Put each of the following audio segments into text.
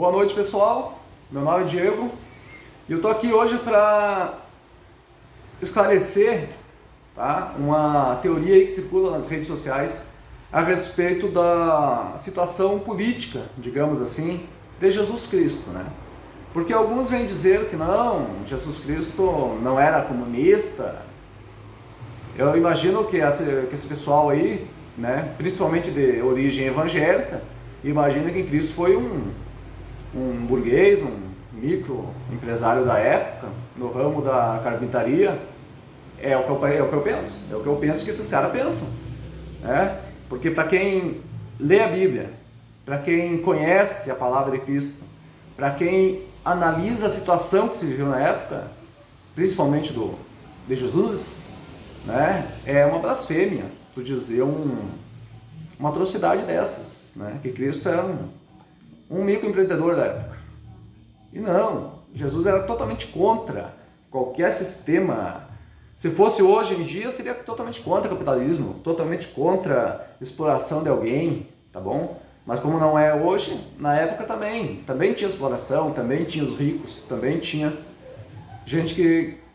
Boa noite, pessoal. Meu nome é Diego e eu estou aqui hoje para esclarecer, tá, uma teoria aí que circula nas redes sociais a respeito da situação política, digamos assim, de Jesus Cristo, né? Porque alguns vêm dizer que não, Jesus Cristo não era comunista. Eu imagino que esse pessoal aí, né, principalmente de origem evangélica, imagina que Cristo foi um burguês, um microempresário da época, no ramo da carpintaria. É o que eu penso, é o que eu penso que esses caras pensam, né? Porque para quem lê a Bíblia, para quem conhece a palavra de Cristo, para quem analisa a situação que se viveu na época, principalmente de Jesus, né, é uma blasfêmia tu dizer uma atrocidade dessas, né, que Cristo era um microempreendedor da época. E não, Jesus era totalmente contra qualquer sistema. Se fosse hoje em dia, seria totalmente contra o capitalismo, totalmente contra a exploração de alguém, tá bom? Mas como não é hoje, na época também tinha exploração, também tinha os ricos, também tinha gente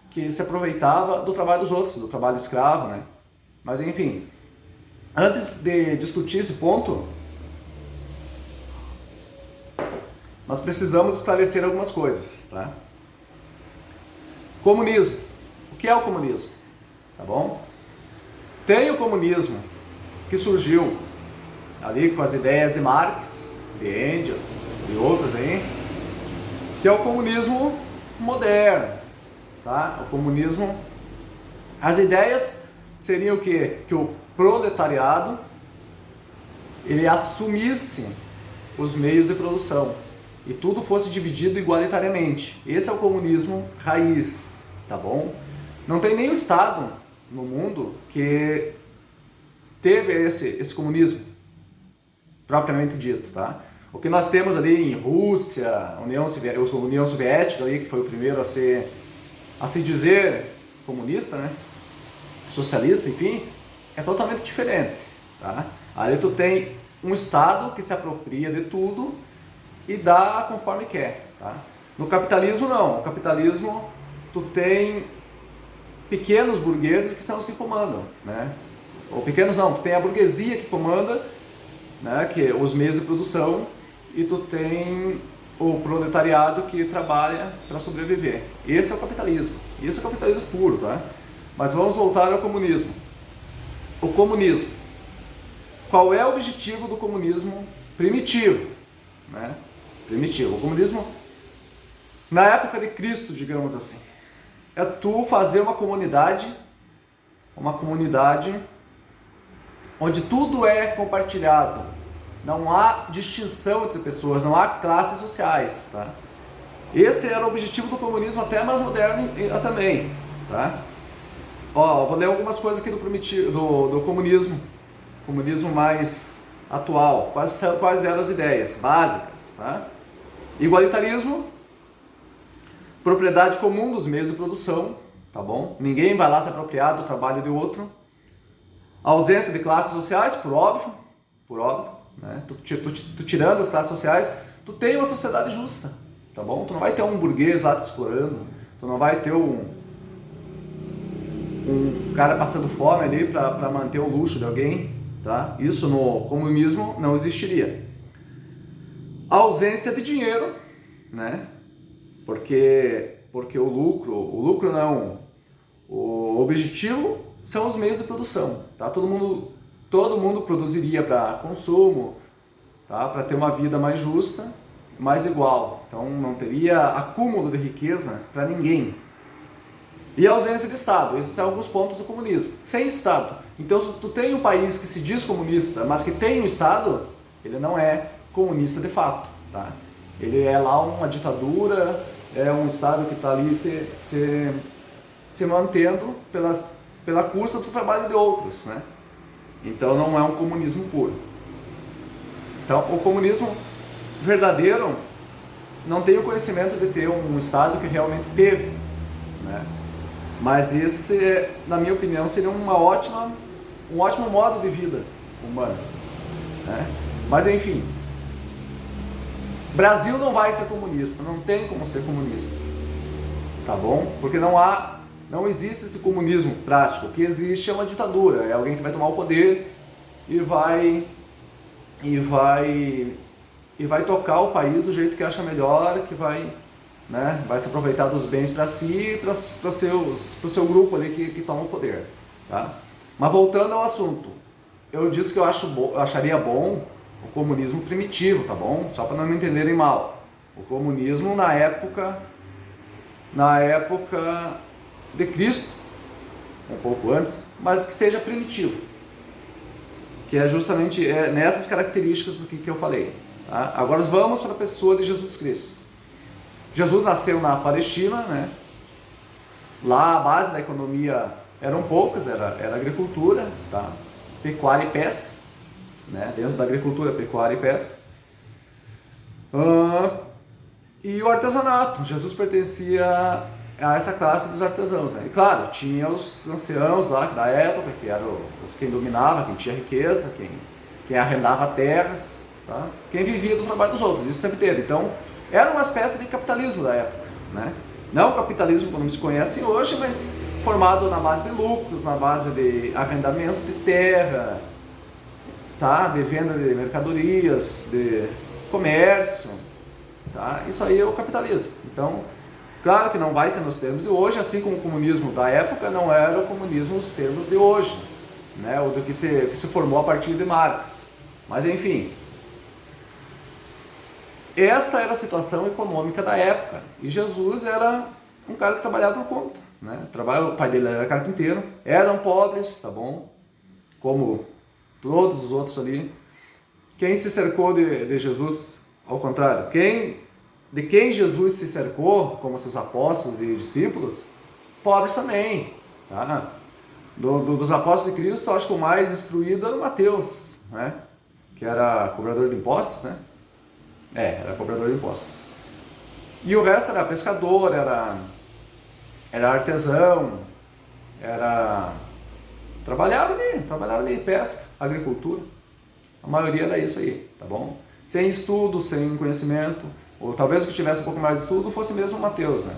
que se aproveitava do trabalho dos outros, do trabalho escravo, né? Mas enfim, antes de discutir esse ponto, nós precisamos esclarecer algumas coisas, tá? Comunismo. O que é o comunismo? Tá bom? Tem o comunismo que surgiu ali com as ideias de Marx, de Engels e outros aí, que é o comunismo moderno, tá? O comunismo, as ideias seriam o quê? Que o proletariado ele assumisse os meios de produção e tudo fosse dividido igualitariamente. Esse é o comunismo raiz, tá bom? Não tem nenhum estado no mundo que teve esse comunismo propriamente dito, tá? O que nós temos ali em Rússia, União Soviética ali, que foi o primeiro a se dizer comunista, né? Socialista, enfim, é totalmente diferente, tá? Ali tu tem um estado que se apropria de tudo e dá conforme quer, tá? No capitalismo não, no capitalismo tu tem pequenos burgueses que são os que comandam, né? Ou pequenos não, tu tem a burguesia que comanda, né, que é os meios de produção, e tu tem o proletariado que trabalha para sobreviver. Esse é o capitalismo. Esse é o capitalismo puro, tá? Mas vamos voltar ao comunismo. O comunismo. Qual é o objetivo do comunismo primitivo, né? Primitivo. O comunismo na época de Cristo, digamos assim, é tu fazer uma comunidade onde tudo é compartilhado. Não há distinção entre pessoas, não há classes sociais, tá? Esse era o objetivo do comunismo até mais moderno também, tá? Ó, vou ler algumas coisas aqui do comunismo mais atual. Quais eram as ideias básicas, tá? Igualitarismo, propriedade comum dos meios de produção, tá bom? Ninguém vai lá se apropriar do trabalho de outro. A ausência de classes sociais, por óbvio, né? Tu tirando as classes sociais, tu tem uma sociedade justa, tá bom? Tu não vai ter um burguês lá te explorando, tu não vai ter um cara passando fome ali para manter o luxo de alguém, tá? Isso no comunismo não existiria. A ausência de dinheiro, né? Porque o lucro não, o objetivo são os meios de produção, tá? Todo mundo produziria para consumo, tá? Para ter uma vida mais justa, mais igual. Então não teria acúmulo de riqueza para ninguém. E a ausência de Estado, esses são alguns pontos do comunismo. Sem Estado. Então se tu tem um país que se diz comunista, mas que tem um Estado, ele não é comunista de fato, tá? Ele é lá uma ditadura, é um Estado que está ali se mantendo pela custa do trabalho de outros, né? Então não é um comunismo puro. Então o comunismo verdadeiro não tem o conhecimento de ter um Estado que realmente teve, né? Mas esse, na minha opinião, seria um ótimo modo de vida humano, né? Mas enfim, Brasil não vai ser comunista, não tem como ser comunista, tá bom? Porque não existe esse comunismo prático. O que existe é uma ditadura, é alguém que vai tomar o poder e vai tocar o país do jeito que acha melhor, que vai se aproveitar dos bens para si e para o seu grupo ali que toma o poder, tá? Mas voltando ao assunto, eu disse que eu acharia bom o comunismo primitivo, tá bom? Só para não me entenderem mal. O comunismo na época de Cristo, um pouco antes, mas que seja primitivo, que é justamente nessas características aqui que eu falei, tá? Agora vamos para a pessoa de Jesus Cristo. Jesus nasceu na Palestina, né? Lá a base da economia eram poucas, era agricultura, tá? Pecuária e pesca, né? Dentro da agricultura, pecuária e pesca. E o artesanato. Jesus pertencia a essa classe dos artesãos, né? E claro, tinha os anciãos lá da época, que eram quem dominava, quem tinha riqueza, quem arrendava terras, tá? Quem vivia do trabalho dos outros, isso sempre teve. Então, era uma espécie de capitalismo da época, né? Não o capitalismo como se conhece hoje, mas formado na base de lucros, na base de arrendamento de terra, tá? De venda de mercadorias, de comércio, tá? Isso aí é o capitalismo. Então, claro que não vai ser nos termos de hoje, assim como o comunismo da época não era o comunismo nos termos de hoje, né? Ou do que se formou a partir de Marx. Mas enfim, essa era a situação econômica da época. E Jesus era um cara que trabalhava por conta, né? O pai dele era carpinteiro, eram pobres, tá bom? Como todos os outros ali. Quem se cercou de Jesus, ao contrário, de quem Jesus se cercou, como seus apóstolos e discípulos, pobres também, tá? Dos apóstolos de Cristo, eu acho que o mais instruído era o Mateus, né? Que era cobrador de impostos, né? Era cobrador de impostos. E o resto era pescador, era artesão, trabalhava ali, pesca, agricultura. A maioria era isso aí, tá bom? Sem estudo, sem conhecimento, ou talvez o que tivesse um pouco mais de estudo fosse mesmo Mateus, né?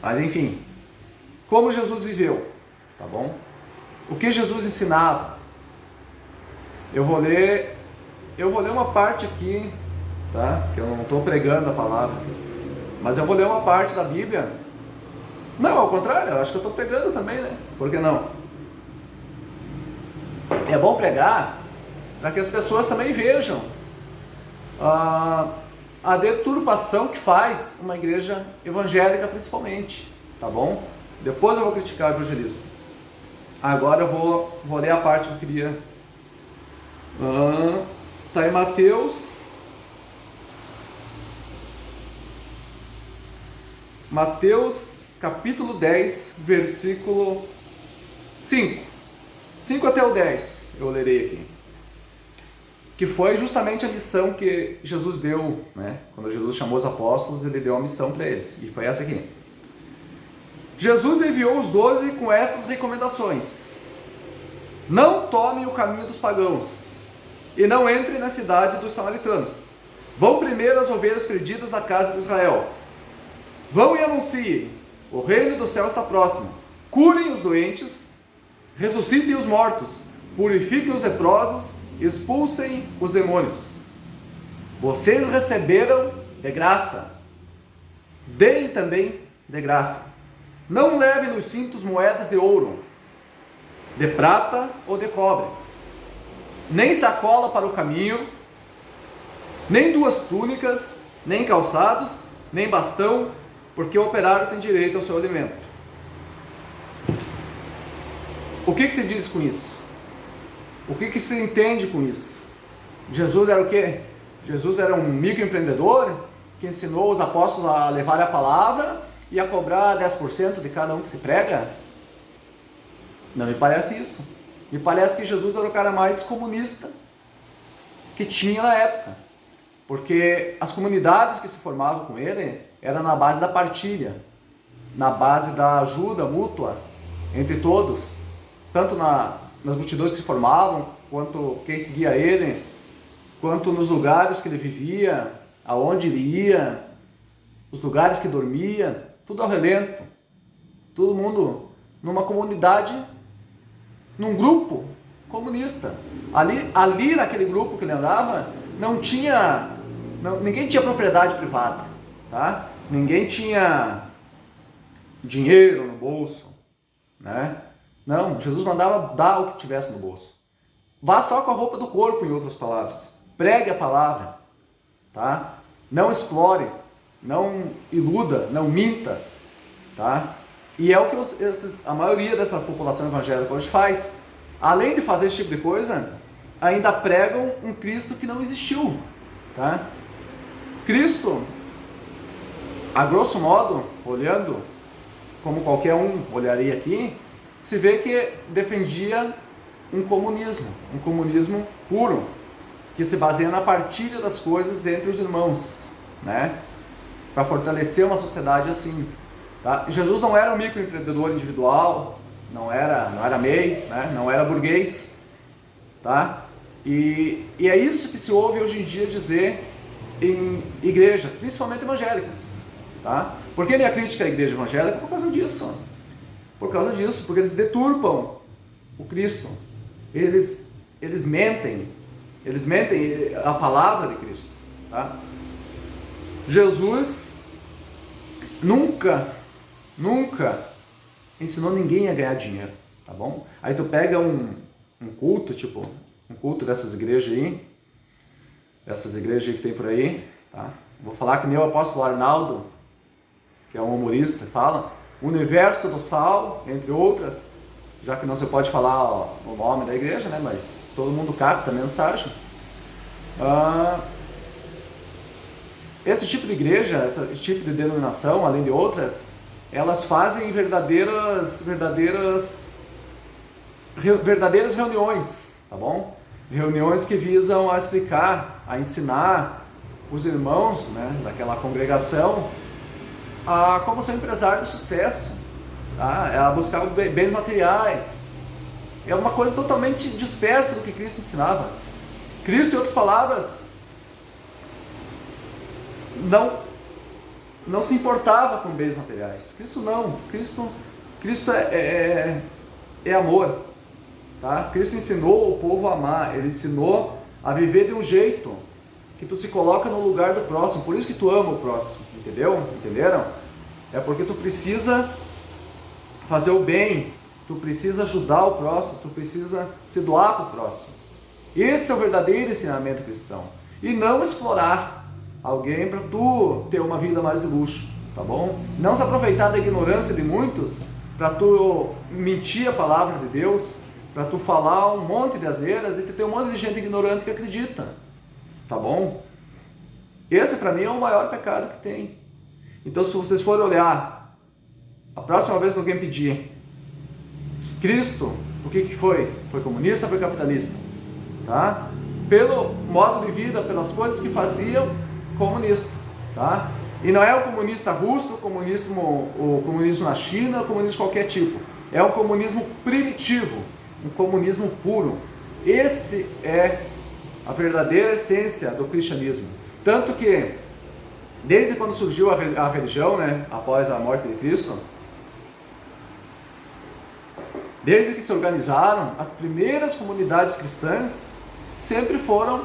Mas enfim, como Jesus viveu, tá bom? O que Jesus ensinava? Eu vou ler uma parte aqui, tá? Que eu não estou pregando a palavra, mas eu vou ler uma parte da Bíblia. Não, ao contrário, eu acho que eu estou pregando também, né? Por que não? É bom pregar para que as pessoas também vejam a deturpação que faz uma igreja evangélica, principalmente, tá bom? Depois eu vou criticar o evangelismo. Agora eu vou ler a parte que eu queria. Está em Mateus capítulo 10, versículo 5. 5 até o 10 eu lerei aqui. Que foi justamente a missão que Jesus deu, né? Quando Jesus chamou os apóstolos, ele deu uma missão para eles. E foi essa aqui. Jesus enviou os 12 com essas recomendações: não tome o caminho dos pagãos e não entre na cidade dos samaritanos. Vão primeiro as ovelhas perdidas da casa de Israel. Vão e anunciem: o reino do céu está próximo. Curem os doentes, ressuscitem os mortos, purifiquem os leprosos, expulsem os demônios. Vocês receberam de graça, deem também de graça. Não levem nos cintos moedas de ouro, de prata ou de cobre, nem sacola para o caminho, nem 2 túnicas, nem calçados, nem bastão, porque o operário tem direito ao seu alimento. O que se diz com isso? O que se entende com isso? Jesus era o quê? Jesus era um microempreendedor que ensinou os apóstolos a levar a palavra e a cobrar 10% de cada um que se prega? Não me parece isso. Me parece que Jesus era o cara mais comunista que tinha na época. Porque as comunidades que se formavam com ele eram na base da partilha, na base da ajuda mútua entre todos, tanto nas multidões que se formavam, quanto quem seguia ele, quanto nos lugares que ele vivia, aonde ele ia, os lugares que dormia, tudo ao relento. Todo mundo numa comunidade, num grupo comunista. Ali naquele grupo que ele andava, ninguém tinha propriedade privada, tá? Ninguém tinha dinheiro no bolso, né? Não, Jesus mandava dar o que tivesse no bolso. Vá só com a roupa do corpo, em outras palavras. Pregue a palavra, tá? Não explore, não iluda, não minta, tá? E é o que a maioria dessa população evangélica hoje faz. Além de fazer esse tipo de coisa, ainda pregam um Cristo que não existiu, tá? Cristo, a grosso modo, olhando como qualquer um olharia aqui, se vê que defendia um comunismo puro, que se baseia na partilha das coisas entre os irmãos, né? Para fortalecer uma sociedade assim, tá? Jesus não era um microempreendedor individual, não era MEI, né? Não era burguês, tá? E é isso que se ouve hoje em dia dizer em igrejas, principalmente evangélicas, tá? Por que minha crítica à igreja evangélica? Por causa disso, porque eles deturpam o Cristo, eles mentem a palavra de Cristo, tá? Jesus nunca ensinou ninguém a ganhar dinheiro, tá bom? Aí tu pega um culto, tipo, um culto dessas igrejas aí que tem por aí, tá? Vou falar que nem o apóstolo Arnaldo, que é um humorista, fala, Universo do Sal, entre outras, já que não se pode falar o nome da igreja, né? Mas todo mundo capta a mensagem. Esse tipo de igreja, esse tipo de denominação, além de outras, elas fazem verdadeiras reuniões, tá bom? Reuniões que visam a explicar, a ensinar os irmãos, né, daquela congregação a como ser empresário de sucesso, tá? A buscar bens materiais. É uma coisa totalmente dispersa do que Cristo ensinava. Cristo, em outras palavras, não se importava com bens materiais. Cristo não. Cristo é amor, tá? Cristo ensinou o povo a amar. Ele ensinou a viver de um jeito que tu se coloca no lugar do próximo. Por isso que tu ama o próximo, entenderam? É porque tu precisa fazer o bem, tu precisa ajudar o próximo, tu precisa se doar para o próximo. Esse é o verdadeiro ensinamento cristão. E não explorar alguém para tu ter uma vida mais de luxo, tá bom? Não se aproveitar da ignorância de muitos para tu mentir a palavra de Deus, para tu falar um monte de asneiras e tu ter um monte de gente ignorante que acredita, tá bom? Esse para mim é o maior pecado que tem. Então, se vocês forem olhar, a próxima vez que alguém pedir Cristo, o que foi? Foi comunista ou foi capitalista? Tá? Pelo modo de vida, pelas coisas que faziam, comunista, tá? E não é o comunista russo, o comunismo na China, o comunismo de qualquer tipo. É um comunismo primitivo, um comunismo puro. Esse é a verdadeira essência do cristianismo. Tanto que, desde quando surgiu a religião, né, após a morte de Cristo, desde que se organizaram, as primeiras comunidades cristãs sempre foram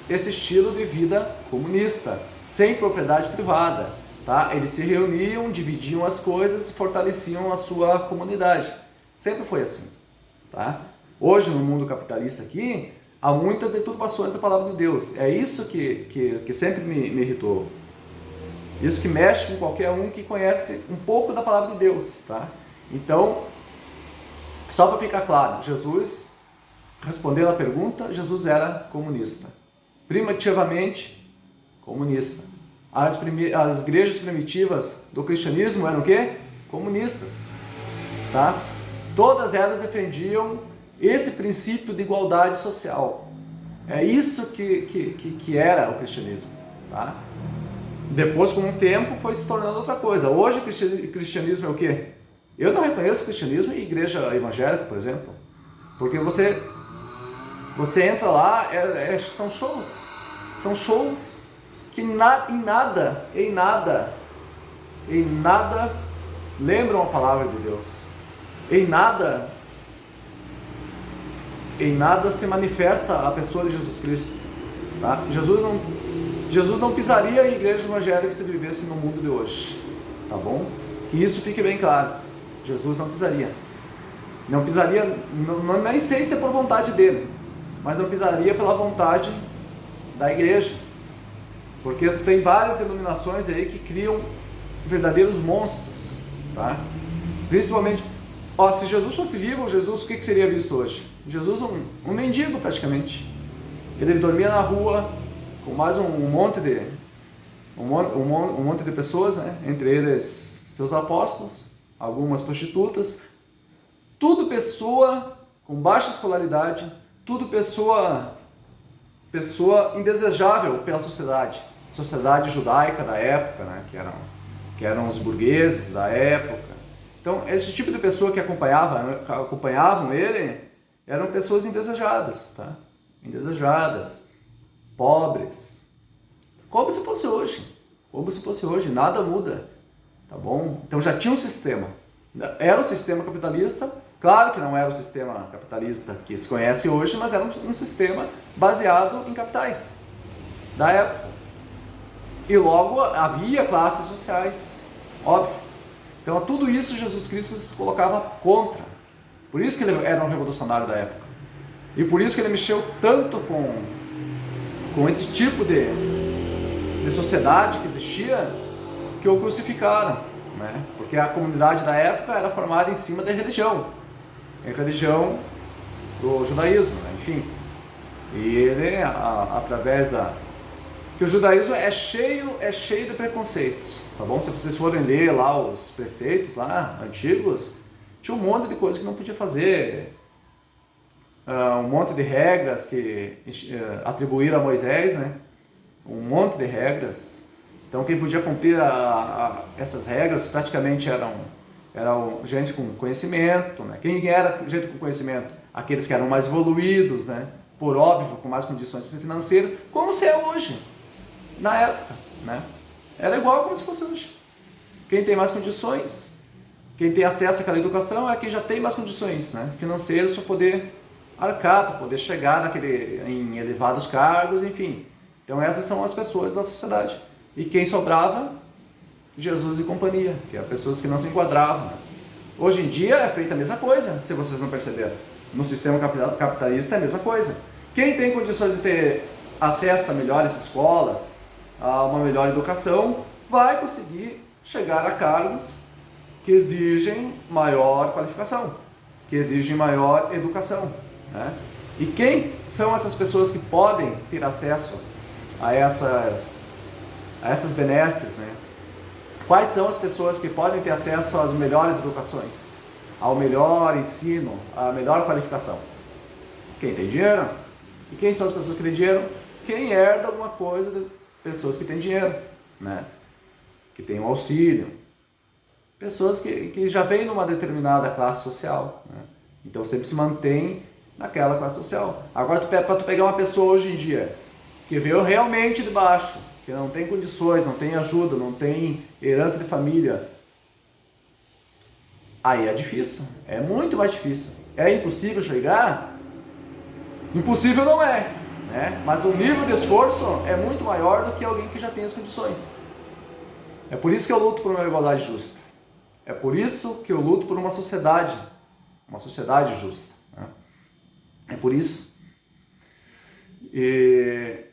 esse estilo de vida comunista, sem propriedade privada, tá? Eles se reuniam, dividiam as coisas e fortaleciam a sua comunidade. Sempre foi assim, tá? Hoje, no mundo capitalista aqui, há muitas deturpações da palavra de Deus. É isso que sempre me irritou. Isso que mexe com qualquer um que conhece um pouco da palavra de Deus, tá? Então, só para ficar claro, Jesus, respondendo a pergunta, Jesus era comunista. Primitivamente comunista. As igrejas primitivas do cristianismo eram o quê? Comunistas, tá? Todas elas defendiam esse princípio de igualdade social. É isso que era o cristianismo, tá? Depois, com um tempo, foi se tornando outra coisa. Hoje o cristianismo é o quê? Eu não reconheço o cristianismo em igreja evangélica, por exemplo, porque você entra lá, são shows. São shows que em nada lembram a palavra de Deus. Em nada se manifesta a pessoa de Jesus Cristo. Tá? Jesus não pisaria em igreja evangélica se vivesse no mundo de hoje. Tá bom? Que isso fique bem claro. Jesus não pisaria. Não pisaria, nem sei se é por vontade dele, mas não pisaria pela vontade da igreja. Porque tem várias denominações aí que criam verdadeiros monstros. Tá? Principalmente, se Jesus fosse vivo, Jesus, o que seria visto hoje? Jesus um mendigo praticamente. Ele dormia na rua com mais um monte de pessoas, né? Entre eles seus apóstolos, algumas prostitutas, tudo pessoa com baixa escolaridade, tudo pessoa indesejável pela sociedade judaica da época, né? que eram os burgueses da época. Então, esse tipo de pessoa que acompanhavam ele eram pessoas indesejadas, tá? Indesejadas, pobres, como se fosse hoje, nada muda, tá bom? Então já tinha um sistema, era um sistema capitalista, claro que não era o sistema capitalista que se conhece hoje, mas era um sistema baseado em capitais da época, e logo havia classes sociais, óbvio. Então tudo isso Jesus Cristo se colocava contra, por isso que ele era um revolucionário da época, e por isso que ele mexeu tanto com esse tipo de sociedade que existia, que o crucificaram, né? Porque a comunidade da época era formada em cima da religião, a religião do judaísmo, né? Enfim. E ele, através que o judaísmo é cheio de preconceitos, tá bom? Se vocês forem ler lá os preceitos lá, antigos, tinha um monte de coisa que não podia fazer, um monte de regras que atribuíram a Moisés, né? Um monte de regras. Então quem podia cumprir essas regras praticamente eram gente com conhecimento, né? Quem era gente com conhecimento? Aqueles que eram mais evoluídos, né? Por óbvio, com mais condições financeiras, como se é hoje, na época, né? Era igual como se fosse hoje. Quem tem mais condições, quem tem acesso àquela educação é quem já tem mais condições, né? Financeiras para poder arcar, para poder chegar em elevados cargos, enfim. Então essas são as pessoas da sociedade. E quem sobrava? Jesus e companhia, que eram pessoas que não se enquadravam, né? Hoje em dia é feita a mesma coisa, se vocês não perceberam. No sistema capitalista é a mesma coisa. Quem tem condições de ter acesso a melhores escolas, a uma melhor educação, vai conseguir chegar a cargos que exigem maior qualificação, que exigem maior educação, né? E quem são essas pessoas que podem ter acesso a essas benesses, né? Quais são as pessoas que podem ter acesso às melhores educações, ao melhor ensino, à melhor qualificação? Quem tem dinheiro. E quem são as pessoas que têm dinheiro? Quem herda alguma coisa de pessoas que têm dinheiro, né? Que tem um auxílio. Pessoas que já vêm numa determinada classe social, né? Então sempre se mantém naquela classe social. Agora, para tu pegar uma pessoa hoje em dia que veio realmente de baixo, que não tem condições, não tem ajuda, não tem herança de família, aí é difícil, é muito mais difícil. É impossível chegar? Impossível não é, né? Mas o nível de esforço é muito maior do que alguém que já tem as condições. É por isso que eu luto por uma igualdade justa. É por isso que eu luto por uma sociedade justa, né? É por isso. E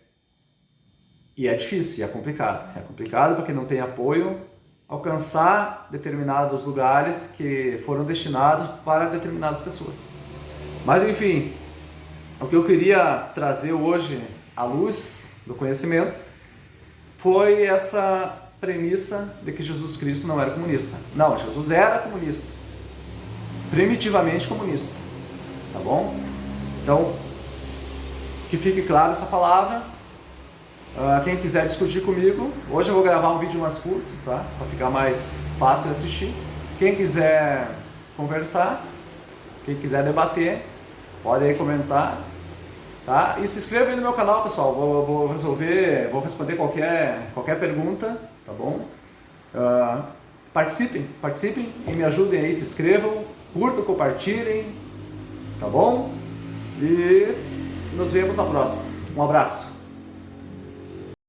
é difícil, é complicado. É complicado porque não tem apoio alcançar determinados lugares que foram destinados para determinadas pessoas. Mas enfim, o que eu queria trazer hoje à luz do conhecimento foi essa premissa de que Jesus Cristo não era comunista. Não, Jesus era comunista, primitivamente comunista, tá bom? Então, que fique claro essa palavra. Quem quiser discutir comigo, hoje eu vou gravar um vídeo mais curto, tá? Para ficar mais fácil de assistir. Quem quiser conversar, quem quiser debater, pode aí comentar. tá? E se inscreva aí no meu canal, pessoal. Vou responder qualquer pergunta, tá bom? Participem e me ajudem aí, se inscrevam, curtam, compartilhem, tá bom? E nos vemos na próxima. Um abraço.